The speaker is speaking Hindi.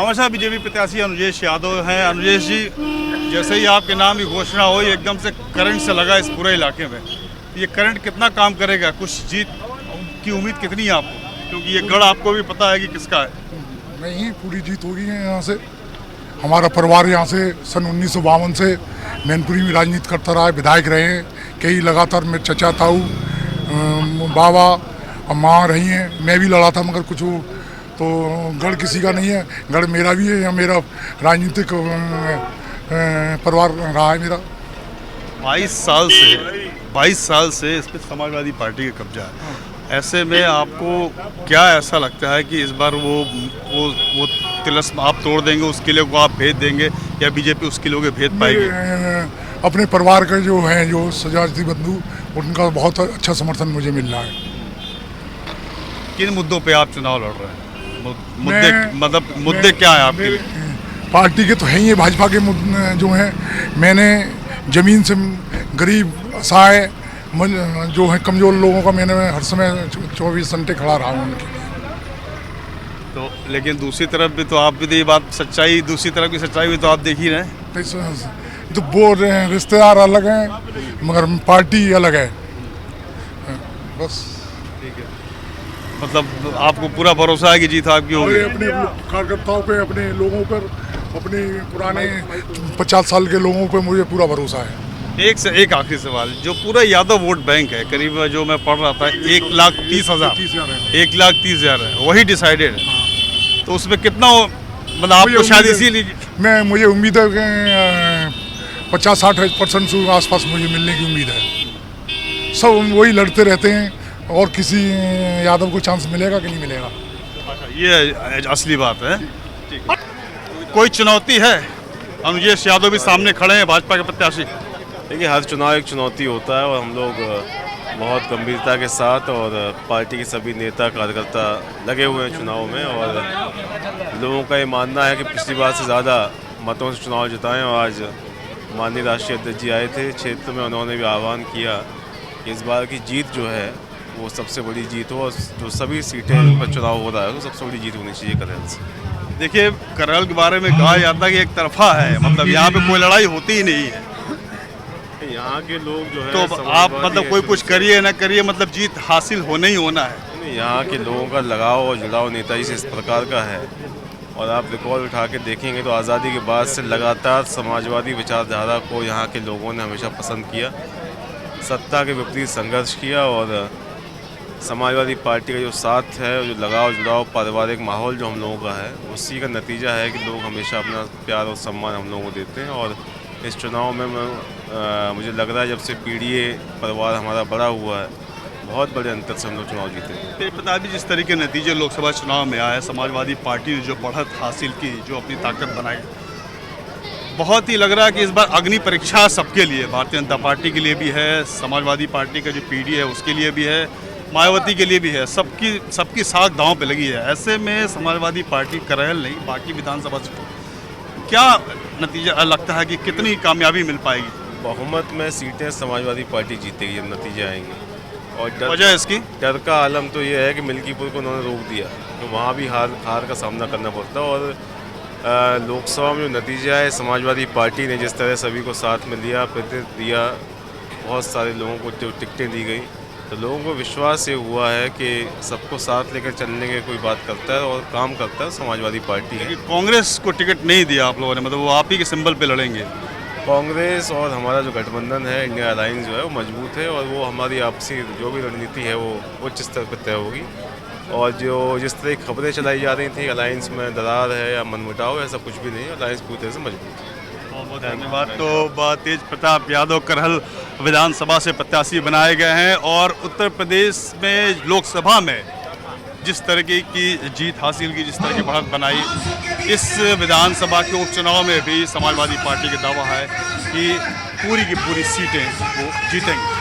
हमारे बीजेपी प्रत्याशी अनुजेश यादव हैं। अनुजेश जी, जैसे ही आपके नाम की घोषणा हुई एकदम से करंट से लगा इस पूरे इलाके में, ये करंट कितना काम करेगा? कुछ जीत की उम्मीद कितनी है आपको? क्योंकि ये गढ़ आपको भी पता है कि किसका है। नहीं, पूरी जीत होगी यहाँ से। हमारा परिवार यहाँ से सन 1952 से मैनपुरी में राजनीति करता रहा है, विधायक रहे हैं कई लगातार। मेरे चचा ताऊ बाबा और माँ रही हैं, मैं भी लड़ा था मगर कुछ तो गढ़ किसी का नहीं है, गढ़ मेरा भी है। या मेरा राजनीतिक परिवार रहा है मेरा। 22 साल से इस पर समाजवादी पार्टी का कब्जा है। ऐसे में आपको क्या ऐसा लगता है कि इस बार वो तिलस्म आप तोड़ देंगे, उस किले को आप भेज देंगे, या बीजेपी उस किले को भेज पाएगी? अपने परिवार के जो हैं, जो सजाती बंधु, उनका बहुत अच्छा समर्थन मुझे मिल रहा है। किन मुद्दों पे आप चुनाव लड़ रहे हैं? मुद्दे क्या है आपके? पार्टी के तो है ही, भाजपा के जो हैं। मैंने जमीन से गरीब असहाय जो है कमज़ोर लोगों का मैंने हर समय 24 घंटे खड़ा रहा हूँ उनके लिए। तो लेकिन दूसरी तरफ भी तो आप भी ये बात सच्चाई, दूसरी तरफ की सच्चाई भी तो आप देख ही रहे हैं। तो वो रिश्तेदार अलग हैं मगर पार्टी अलग है, बस। ठीक है, मतलब आपको पूरा भरोसा है कि जीत आपकी होगी? अपने कार्यकर्ताओं पे, अपने लोगों पर, अपने पुराने 50 साल के लोगों पे मुझे पूरा भरोसा है। एक से एक आखिरी सवाल, जो पूरा यादव वोट बैंक है, करीब जो मैं पढ़ रहा था 1,30,000 है, वही डिसाइडेड है। तो उसमें कितना मतलब आपको शायद इसीलिए मुझे उम्मीद है कि 50-60% से आसपास मुझे मिलने की उम्मीद है। सब वही लड़ते रहते हैं, और किसी यादव को चांस मिलेगा कि नहीं मिलेगा? ये असली बात है। कोई चुनौती है? अनुजेश यादव भी सामने खड़े हैं, भाजपा के प्रत्याशी। देखिए, हर चुनाव एक चुनौती होता है, और हम लोग बहुत गंभीरता के साथ और पार्टी के सभी नेता कार्यकर्ता लगे हुए हैं चुनाव में। और लोगों का ये मानना है कि पिछली बार से ज़्यादा मतों से चुनाव जिताएं। और आज माननीय राष्ट्रीय अध्यक्ष जी आए थे क्षेत्र में, उन्होंने भी आह्वान किया कि इस बार की जीत जो है वो सबसे बड़ी जीत हो, और जो सभी सीटें पर चुनाव हो रहा है वो सबसे बड़ी जीत होनी चाहिए करहल से। देखिए, करहल के बारे में कहा जाता है कि एक तरफा है, मतलब यहाँ पे कोई लड़ाई होती ही नहीं है। यहाँ के लोग जो है, तो आप मतलब कोई कुछ करिए ना करिए, मतलब जीत हासिल होना ही होना है। यहाँ के लोगों का लगाव और जुड़ाव नेताजी से इस प्रकार का है, और आप रिकॉर्ड उठा के देखेंगे तो आज़ादी के बाद से लगातार समाजवादी विचारधारा को यहाँ के लोगों ने हमेशा पसंद किया, सत्ता के विपरीत संघर्ष किया। और समाजवादी पार्टी का जो साथ है, जो लगाव जुड़ाव, पारिवारिक माहौल जो हम लोगों का है, उसी का नतीजा है कि लोग हमेशा अपना प्यार और सम्मान हम लोगों को देते हैं। और इस चुनाव में मुझे लग रहा है, जब से पीडीए परिवार हमारा बड़ा हुआ है, बहुत बड़े अंतर से हम लोग चुनाव जीते हैं। तेज प्रताप जी, जिस तरीके के नतीजे लोकसभा चुनाव में आए, समाजवादी पार्टी ने जो बढ़त हासिल की, जो अपनी ताकत बनाई, बहुत ही लग रहा है कि इस बार अग्नि परीक्षा सबके लिए, भारतीय जनता पार्टी के लिए भी है, समाजवादी पार्टी का जो पीडीए है उसके लिए भी है, मायावती के लिए भी है, सबकी साख दांव पे लगी है। ऐसे में समाजवादी पार्टी करहल नहीं, बाकी विधानसभा से क्या नतीजा लगता है कि कितनी कामयाबी मिल पाएगी? बहुमत में सीटें समाजवादी पार्टी जीतेगी जब नतीजे आएंगे। और वजह इसकी डर का आलम तो ये है कि मिल्कीपुर को उन्होंने रोक दिया, तो वहाँ भी हार का सामना करना पड़ता। और लोकसभा में जो नतीजा है, समाजवादी पार्टी ने जिस तरह सभी को साथ में लिया, प्रतिनिधित्व दिया, बहुत सारे लोगों को जो टिकटें दी गई, तो लोगों को विश्वास ये हुआ है कि सबको साथ लेकर चलने की कोई बात करता है और काम करता है समाजवादी पार्टी है। कांग्रेस को टिकट नहीं दिया आप लोगों ने, मतलब वो आप ही के सिंबल पे लड़ेंगे? कांग्रेस और हमारा जो गठबंधन है, इंडिया अलायंस जो है, वो मजबूत है, और वो हमारी आपसी जो भी रणनीति है वो उच्च स्तर पर तय होगी। और जो जिस तरह की खबरें चलाई जा रही थी अलायंस में दरार है या मनमुटाव, ऐसा कुछ भी नहीं है। अलायंस पूरी तरह से मजबूत है। बहुत बहुत धन्यवाद। तो तेज प्रताप यादव करहल विधानसभा से प्रत्याशी बनाए गए हैं, और उत्तर प्रदेश में लोकसभा में जिस तरह की जीत हासिल की, जिस तरह की बढ़त बनाई, इस विधानसभा के उपचुनाव में भी समाजवादी पार्टी का दावा है कि पूरी की पूरी सीटें वो जीतेंगे।